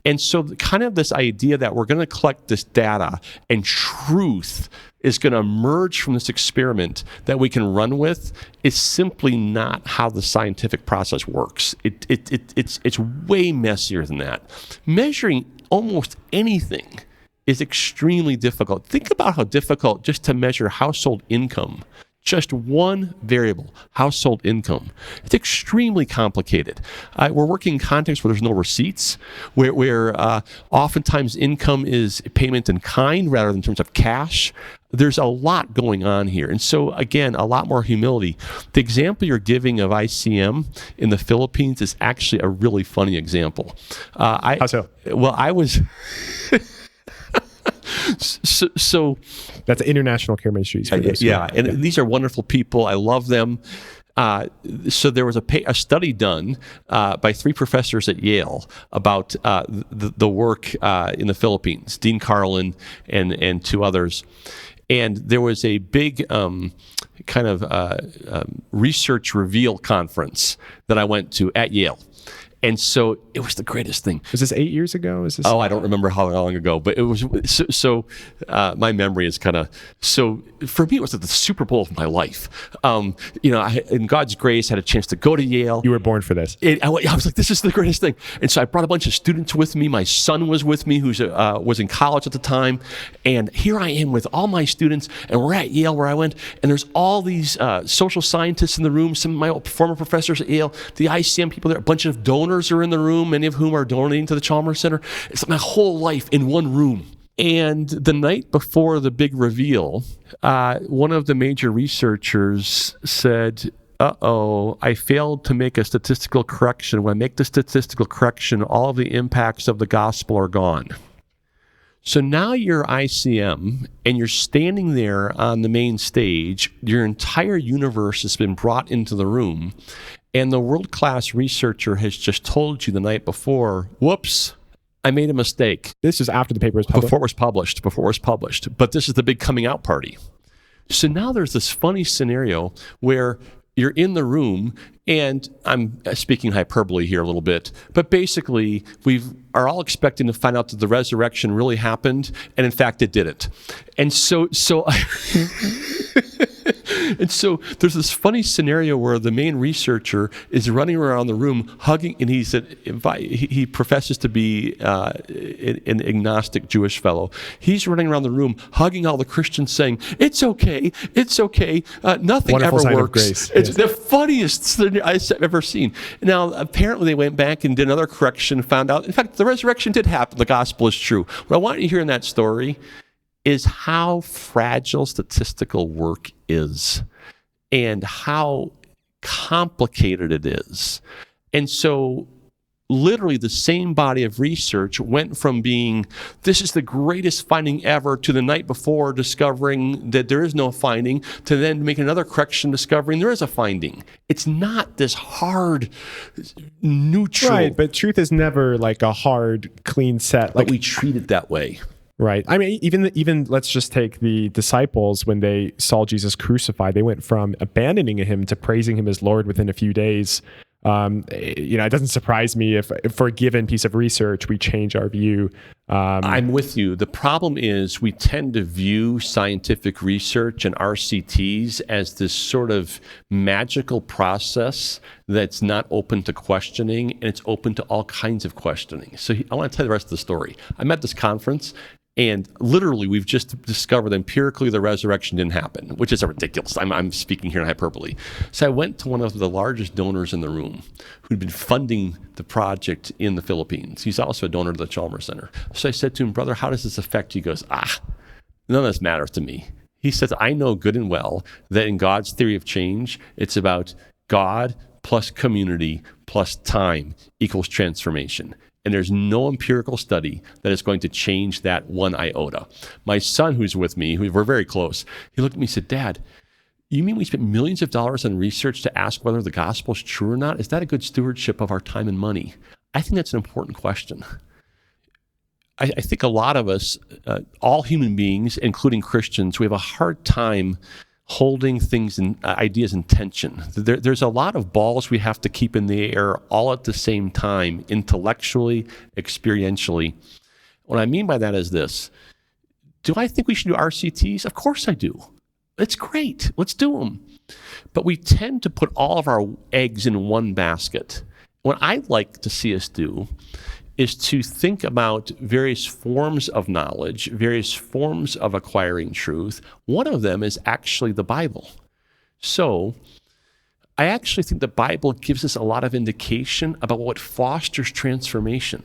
And so kind of this idea that we're going to collect this data and truth is going to emerge from this experiment that we can run with is simply not how the scientific process works. It's way messier than that. Measuring almost anything is extremely difficult. Think about how difficult just to measure household income. Just one variable, household income. It's extremely complicated. We're working in contexts where there's no receipts, where oftentimes income is payment in kind rather than in terms of cash. There's a lot going on here. And so, again, a lot more humility. The example you're giving of ICM in the Philippines is actually a really funny example. How so? Well, I was... So that's International Care Ministries. And these are wonderful people. I love them. So there was a study done by 3 professors at Yale about the work in the Philippines, Dean Carlin and 2 others. And there was a big research reveal conference that I went to at Yale. And so it was the greatest thing. Was this 8 years ago? I don't remember how long ago, but it was my memory is kind of, so for me, it was the Super Bowl of my life. I, in God's grace, had a chance to go to Yale. You were born for this. I was like, this is the greatest thing. And so I brought a bunch of students with me. My son was with me, who was in college at the time. And here I am with all my students, and we're at Yale where I went, and there's all these social scientists in the room, some of my former professors at Yale, the ICM people there, a bunch of donors are in the room, many of whom are donating to the Chalmers Center. It's like my whole life in one room. And the night before the big reveal, one of the major researchers said, I failed to make a statistical correction. When I make the statistical correction, all of the impacts of the gospel are gone. So now you're ICM, and you're standing there on the main stage. Your entire universe has been brought into the room. And the world-class researcher has just told you the night before, whoops, I made a mistake. This is after the paper was published? Before it was published. But this is the big coming out party. So now there's this funny scenario where you're in the room, and I'm speaking hyperbole here a little bit, but basically we are all expecting to find out that the resurrection really happened, and in fact it didn't. And so And so there's this funny scenario where the main researcher is running around the room hugging, and he professes to be an agnostic Jewish fellow. He's running around the room hugging all the Christians, saying, "It's okay, nothing Wonderful ever sign of works." grace. It's Yes. the funniest thing I've ever seen. Now, apparently they went back and did another correction, found out, in fact, the resurrection did happen. The gospel is true. What I want you to hear in that story is how fragile statistical work is and how complicated it is. And so literally the same body of research went from being, this is the greatest finding ever, to the night before discovering that there is no finding, to then make another correction discovering there is a finding. It's not this hard, neutral. Right, but truth is never like a hard, clean set. But we treat it that way. Right. I mean, even let's just take the disciples when they saw Jesus crucified. They went from abandoning him to praising him as Lord within a few days. It doesn't surprise me if for a given piece of research we change our view. I'm with you. The problem is we tend to view scientific research and RCTs as this sort of magical process that's not open to questioning, and it's open to all kinds of questioning. So I want to tell you the rest of the story. I'm at this conference, and literally, we've just discovered empirically the resurrection didn't happen, which is ridiculous. I'm speaking here in hyperbole. So I went to one of the largest donors in the room who'd been funding the project in the Philippines. He's also a donor to the Chalmers Center. So I said to him, "Brother, how does this affect you?" He goes, none of this matters to me. He says, "I know good and well that in God's theory of change, it's about God plus community plus time equals transformation. And there's no empirical study that is going to change that one iota." My son, who's with me, we're very close, he looked at me and said, "Dad, you mean we spent millions of dollars on research to ask whether the gospel is true or not? Is that a good stewardship of our time and money?" I think that's an important question. I think a lot of us, all human beings, including Christians, we have a hard time holding things and ideas in tension. There's a lot of balls we have to keep in the air all at the same time, intellectually, experientially. What I mean by that is this. Do I think we should do RCTs? Of course I do. It's great. Let's do them. But we tend to put all of our eggs in one basket. What I'd like to see us do is to think about various forms of knowledge, various forms of acquiring truth. One of them is actually the Bible. So I actually think the Bible gives us a lot of indication about what fosters transformation.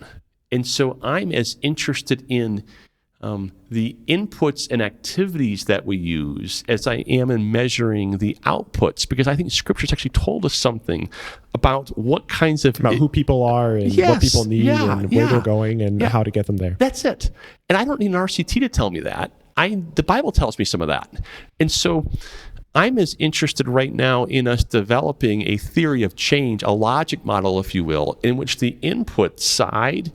And so I'm as interested in the inputs and activities that we use as I am in measuring the outputs, because I think Scripture's actually told us something about what kinds of... About who people are and what people need and where they're going and how to get them there. That's it. And I don't need an RCT to tell me that. The Bible tells me some of that. And so I'm as interested right now in us developing a theory of change, a logic model, if you will, in which the input side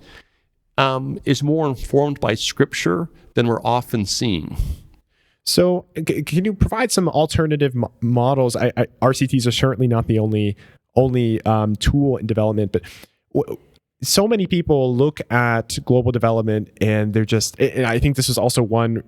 is more informed by Scripture than we're often seeing. So can you provide some alternative models? RCTs are certainly not the only tool in development, but so many people look at global development and they're just, and I think this is also one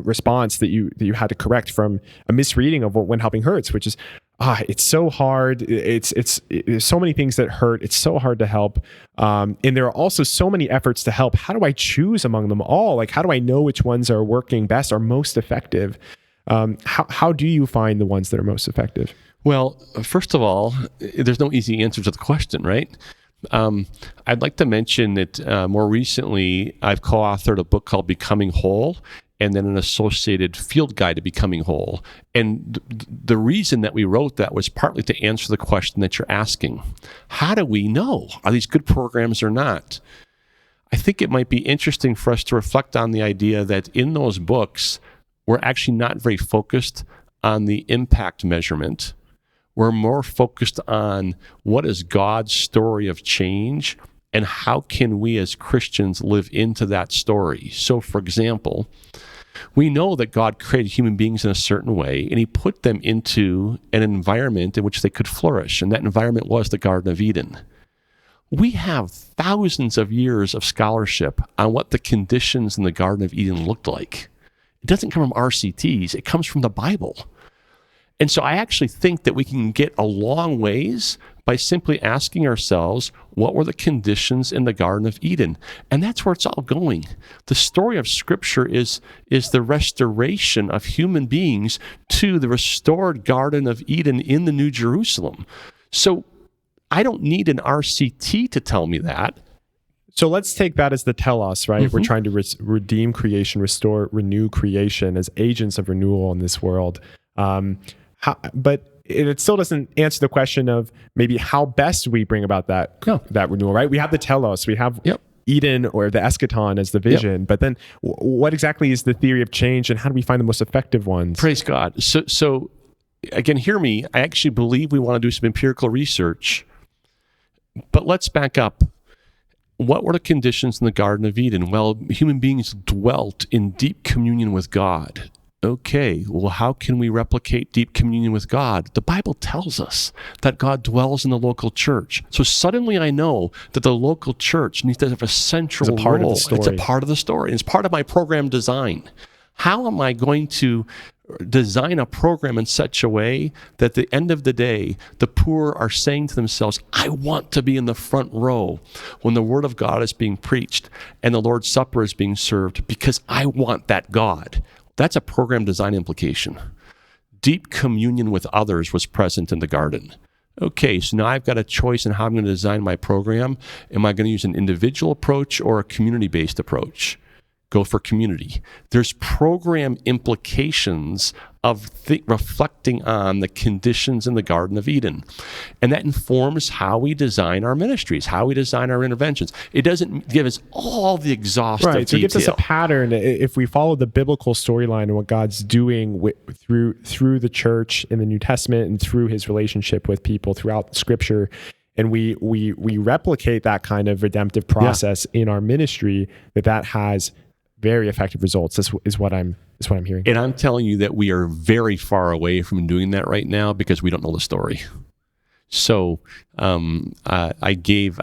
response that you had to correct from a misreading of When Helping Hurts, which is, it's so hard. It's there's so many things that hurt. It's so hard to help. And there are also so many efforts to help. How do I choose among them all? Like, how do I know which ones are working best, are most effective? How do you find the ones that are most effective? Well, first of all, there's no easy answer to the question, right? I'd like to mention that more recently, I've co-authored a book called Becoming Whole, and then an associated field guide to becoming whole. And the reason that we wrote that was partly to answer the question that you're asking. How do we know? Are these good programs or not? I think it might be interesting for us to reflect on the idea that in those books, we're actually not very focused on the impact measurement. We're more focused on what is God's story of change and how can we as Christians live into that story. So, for example, we know that God created human beings in a certain way, and he put them into an environment in which they could flourish, and that environment was the Garden of Eden. We have thousands of years of scholarship on what the conditions in the Garden of Eden looked like. It doesn't come from RCTs, it comes from the Bible. And so I actually think that we can get a long ways by simply asking ourselves, what were the conditions in the Garden of Eden? And that's where it's all going. The story of Scripture is the restoration of human beings to the restored Garden of Eden in the New Jerusalem. So I don't need an RCT to tell me that. So let's take that as the telos, right? We're trying to redeem creation, restore, renew creation as agents of renewal in this world. But it still doesn't answer the question of maybe how best we bring about that renewal, right? We have the telos, we have Eden or the eschaton as the vision, but then what exactly is the theory of change, and how do we find the most effective ones? Praise God. So again, hear me. I actually believe we want to do some empirical research, but let's back up. What were the conditions in the Garden of Eden? Well, human beings dwelt in deep communion with God. Okay, well, how can we replicate deep communion with God? The Bible tells us that God dwells in the local church. So suddenly I know that the local church needs to have a central role. It's a part of the story. It's part of my program design. How am I going to design a program in such a way that at the end of the day, the poor are saying to themselves, I want to be in the front row when the Word of God is being preached and the Lord's Supper is being served, because I want that God. That's a program design implication. Deep communion with others was present in the garden. Okay, so now I've got a choice in how I'm going to design my program. Am I going to use an individual approach or a community-based approach? Go for community. There's program implications of reflecting on the conditions in the Garden of Eden. And that informs how we design our ministries, how we design our interventions. It doesn't give us all the exhaustive detail. So it gives us a pattern. If we follow the biblical storyline and what God's doing through the church in the New Testament and through his relationship with people throughout Scripture, and we replicate that kind of redemptive process in our ministry, that has very effective results. This is what I'm hearing. And I'm telling you that we are very far away from doing that right now because we don't know the story. So I did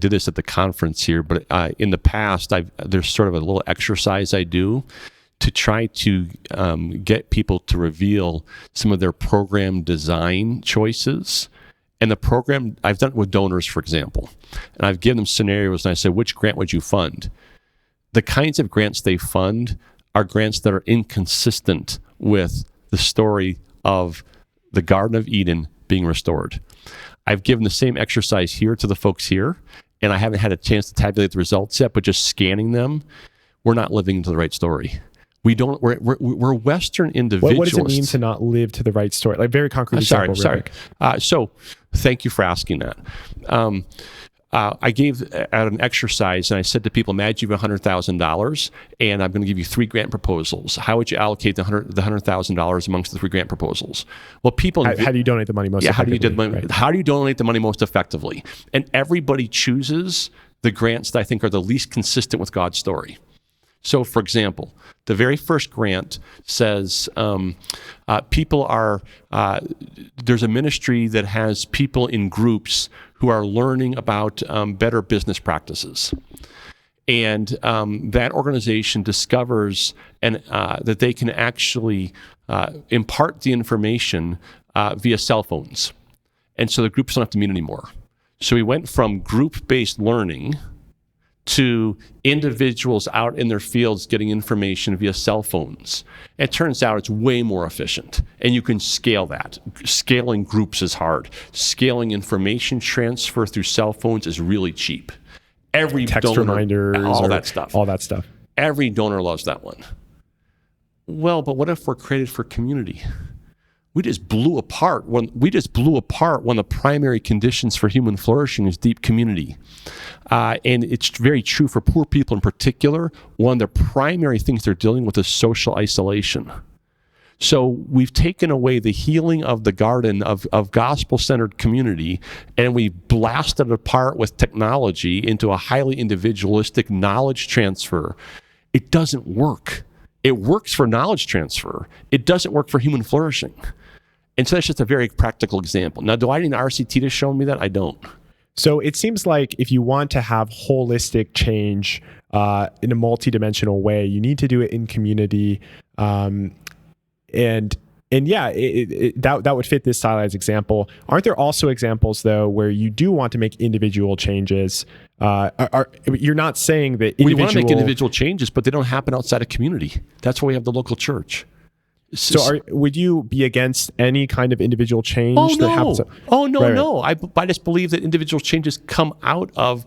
this at the conference here, but in the past, there's sort of a little exercise I do to try to get people to reveal some of their program design choices. And the program, I've done it with donors, for example, and I've given them scenarios and I said, which grant would you fund? The kinds of grants they fund are grants that are inconsistent with the story of the Garden of Eden being restored. I've given the same exercise here to the folks here, and I haven't had a chance to tabulate the results yet, but just scanning them, we're not living to the right story. We're Western individualists. What does it mean to not live to the right story? Like, very concrete example. Sorry. So thank you for asking that. I gave out an exercise and I said to people, imagine you have $100,000 and I'm going to give you 3 grant proposals. How would you allocate the $100,000 amongst the 3 grant proposals? Well, people... How do you donate the money most effectively? How do you donate the money most effectively? And everybody chooses the grants that I think are the least consistent with God's story. So, for example, the very first grant says there's a ministry that has people in groups who are learning about better business practices. And that organization discovers that they can actually impart the information via cell phones. And so the groups don't have to meet anymore. So we went from group-based learning to individuals out in their fields getting information via cell phones. It turns out it's way more efficient, and you can scale that. Scaling groups is hard. Scaling information transfer through cell phones is really cheap. Every text donor, reminders, all that stuff. Every donor loves that one. Well, but what if we're created for community? We just blew apart when the primary conditions for human flourishing is deep community. And it's very true for poor people in particular. One of the primary things they're dealing with is social isolation. So we've taken away the healing of the garden of gospel-centered community, and we blasted it apart with technology into a highly individualistic knowledge transfer. It doesn't work. It works for knowledge transfer. It doesn't work for human flourishing. And so that's just a very practical example. Now, do I need an RCT to show me that? I don't. So it seems like if you want to have holistic change in a multidimensional way, you need to do it in community. And And yeah, that would fit this stylized example. Aren't there also examples, though, where you do want to make individual changes? You're not saying that we want to make individual changes, but they don't happen outside a community. That's why we have the local church. So would you be against any kind of individual change? No. Right. No. I just believe that individual changes come out of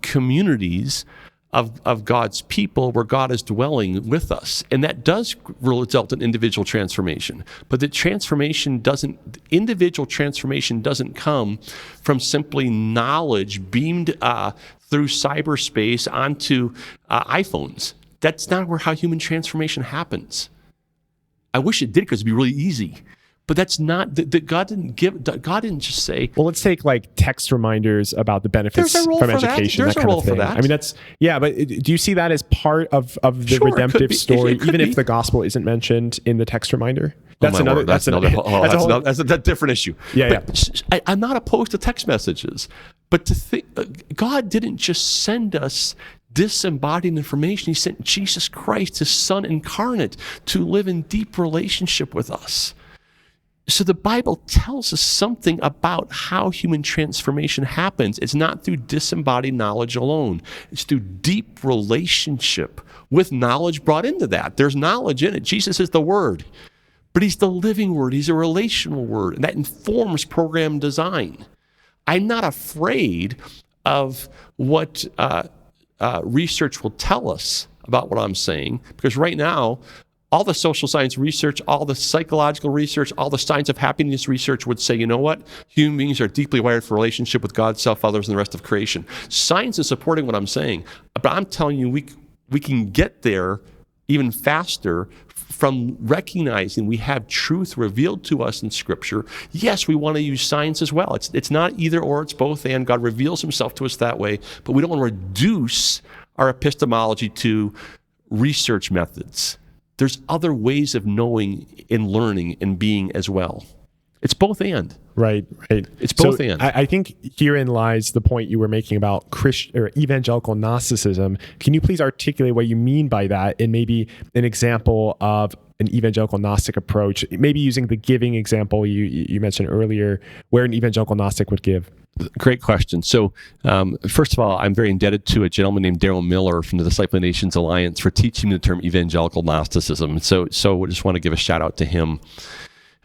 communities of God's people where God is dwelling with us. And that does result in individual transformation. But individual transformation doesn't come from simply knowledge beamed through cyberspace onto iPhones. That's not how human transformation happens. I wish it did, because it'd be really easy. But that's not that God didn't just say. Well, let's take like text reminders about the benefits from education. There's a role for that. I mean, but do you see that as part of the redemptive story, even if the gospel isn't mentioned in the text reminder? That's a different issue. Yeah. I'm not opposed to text messages, but to think God didn't just send us disembodied information. He sent Jesus Christ, his Son incarnate, to live in deep relationship with us. So the Bible tells us something about how human transformation happens. It's not through disembodied knowledge alone. It's through deep relationship with knowledge brought into that. There's knowledge in it. Jesus is the Word, but he's the living Word. He's a relational Word, and that informs program design. I'm not afraid of what research will tell us about what I'm saying, because right now, all the social science research, all the psychological research, all the science of happiness research would say, you know what? Human beings are deeply wired for relationship with God, self, others, and the rest of creation. Science is supporting what I'm saying, but I'm telling you, we can get there even faster from recognizing we have truth revealed to us in Scripture. Yes, we want to use science as well. It's not either or, it's both and. God reveals himself to us that way, but we don't want to reduce our epistemology to research methods. There's other ways of knowing and learning and being as well. It's both and. Right. It's both and. I think herein lies the point you were making about evangelical Gnosticism. Can you please articulate what you mean by that, and maybe an example of an evangelical Gnostic approach, maybe using the giving example you mentioned earlier, where an evangelical Gnostic would give? Great question. So, first of all, I'm very indebted to a gentleman named Daryl Miller from the Discipling Nations Alliance for teaching me the term evangelical Gnosticism. So I just want to give a shout out to him.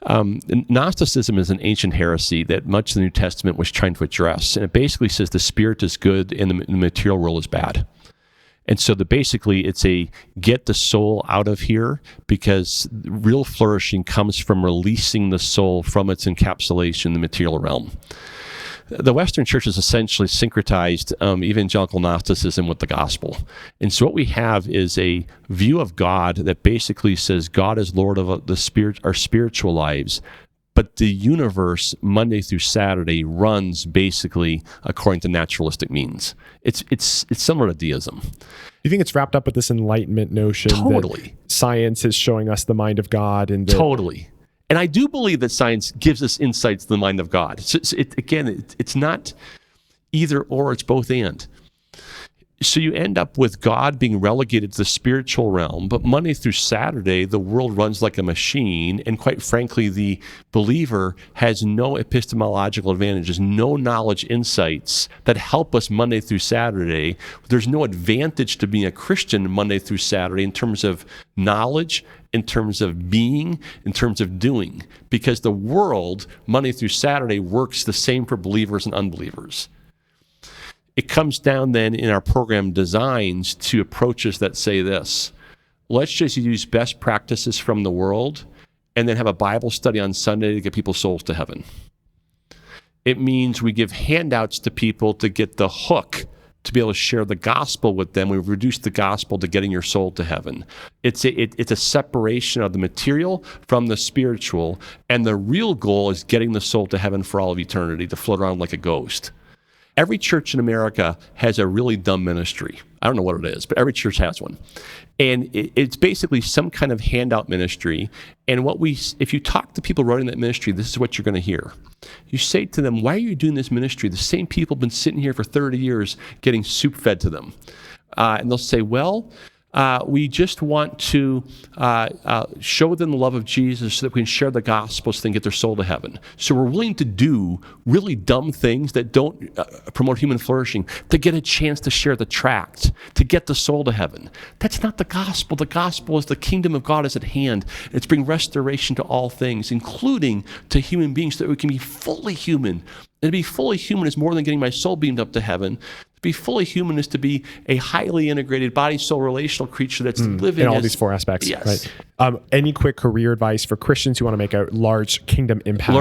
Gnosticism is an ancient heresy that much of the New Testament was trying to address, and it basically says the spirit is good and the material world is bad. And so basically it's a get the soul out of here, because real flourishing comes from releasing the soul from its encapsulation in the material realm. The Western Church has essentially syncretized evangelical Gnosticism with the gospel. And so what we have is a view of God that basically says God is Lord of our spiritual lives, but the universe, Monday through Saturday, runs basically according to naturalistic means. It's similar to deism. You think it's wrapped up with this Enlightenment notion that science is showing us the mind of God? Totally. And I do believe that science gives us insights to the mind of God. It's not either or, it's both and. So you end up with God being relegated to the spiritual realm, but Monday through Saturday, the world runs like a machine, and quite frankly, the believer has no epistemological advantages, no knowledge insights that help us Monday through Saturday. There's no advantage to being a Christian Monday through Saturday in terms of knowledge, in terms of being, in terms of doing, because the world, Monday through Saturday, works the same for believers and unbelievers. It comes down then in our program designs to approaches that say this: let's just use best practices from the world and then have a Bible study on Sunday to get people's souls to heaven. It means we give handouts to people to get the hook to be able to share the gospel with them. We've reduced the gospel to getting your soul to heaven. It's a separation of the material from the spiritual, and the real goal is getting the soul to heaven for all of eternity, to float around like a ghost. Every church in America has a really dumb ministry. I don't know what it is, but every church has one. And it's basically some kind of handout ministry. And if you talk to people running that ministry, this is what you're going to hear. You say to them, why are you doing this ministry? The same people have been sitting here for 30 years getting soup fed to them. And they'll say, well, We just want to show them the love of Jesus so that we can share the gospel so they can get their soul to heaven. So we're willing to do really dumb things that don't promote human flourishing to get a chance to share the tract, to get the soul to heaven. That's not the gospel. The gospel is the kingdom of God is at hand. It's bring restoration to all things, including to human beings, so that we can be fully human. And to be fully human is more than getting my soul beamed up to heaven. To be fully human is to be a highly integrated body-soul relational creature that's living in all these 4 aspects. Yes. Right. Any quick career advice for Christians who want to make a large kingdom impact?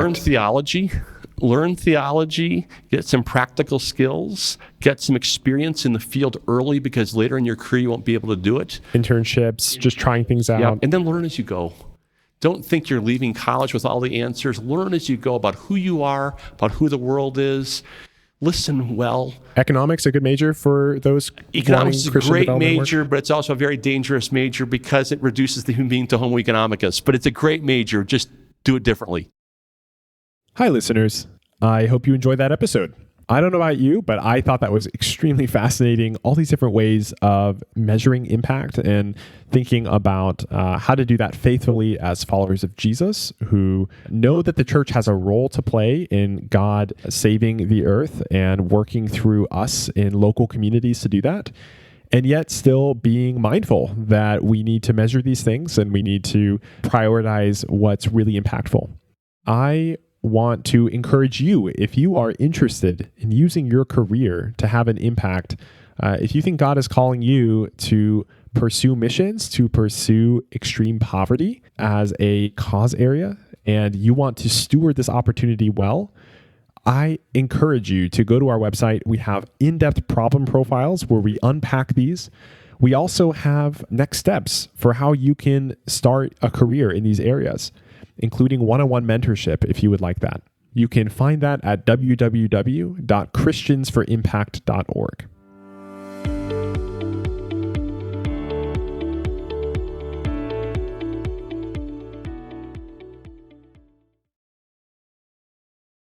Learn theology, get some practical skills, get some experience in the field early, because later in your career you won't be able to do it. Internships, just trying things out. Yeah, and then learn as you go. Don't think you're leaving college with all the answers. Learn as you go about who you are, about who the world is. Listen well. Economics, a good major for those. Economics is a great major, but it's also a very dangerous major because it reduces the human being to homo economicus. But it's a great major. Just do it differently. Hi, listeners. I hope you enjoyed that episode. I don't know about you, but I thought that was extremely fascinating. All these different ways of measuring impact and thinking about how to do that faithfully as followers of Jesus who know that the church has a role to play in God saving the earth and working through us in local communities to do that. And yet still being mindful that we need to measure these things and we need to prioritize what's really impactful. I want to encourage you, if you are interested in using your career to have an impact, if you think God is calling you to pursue missions, to pursue extreme poverty as a cause area, and you want to steward this opportunity well, I encourage you to go to our website. We have in-depth problem profiles where we unpack these. We also have next steps for how you can start a career in these areas, including one-on-one mentorship if you would like that. You can find that at www.christiansforimpact.org.